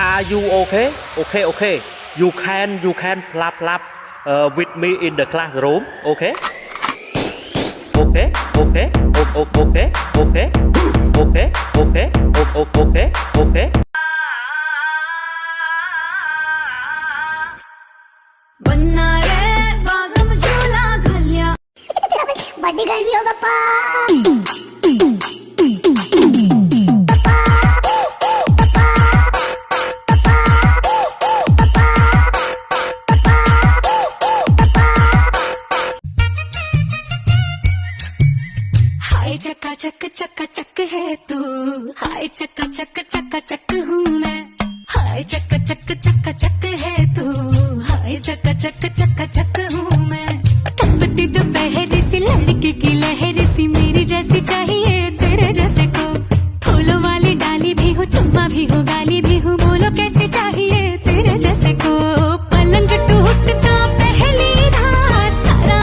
Are you okay? Okay, okay. You can plap with me in the classroom. Okay? Okay, okay, okay, okay, okay, okay, okay, okay. बनना रे बागम झूला घालिया बड़ी गर्मी हो पापा हाय चक्का चक है तू हाय चक्का चक हूँ मैं हाय चक्का चक है तू हाय चक्का चक हूँ मैं तपती दोपहर सी लड़की की लहर सी मेरी जैसी चाहिए तेरे जैसे को फूलों वाली डाली भी हूँ चुम्मा भी हूँ गाली भी हूँ बोलो कैसी चाहिए तेरे जैसे को पलंग टूटता पहली रात सारा।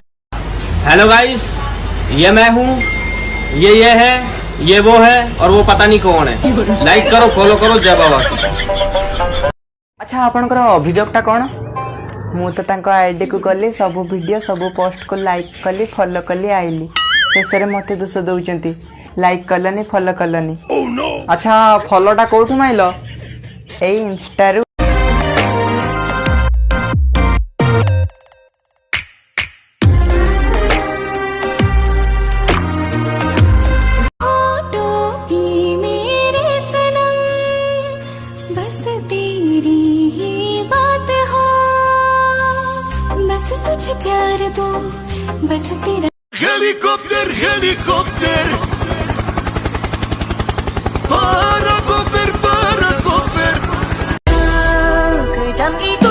हेलो गाइस, ये मैं हूँ, ये है, ये वो है और वो पता नहीं कौन है। लाइक करो, फॉलो करो, जय बाबा की। अच्छा आपनकर अभियोगटा कौन? मु तो तांको आईडी को गली सब वीडियो सब पोस्ट को लाइक कली फॉलो कली आइली शेष में मत दोष दौरान लाइक कलनी फॉलो कलनी। अच्छा फॉलोटा कौटू माइल? ए इंस्टारू। तुझे प्यार दो बस तेरा हेलीकॉप्टर हेलीकॉप्टर para cofer 그럼 이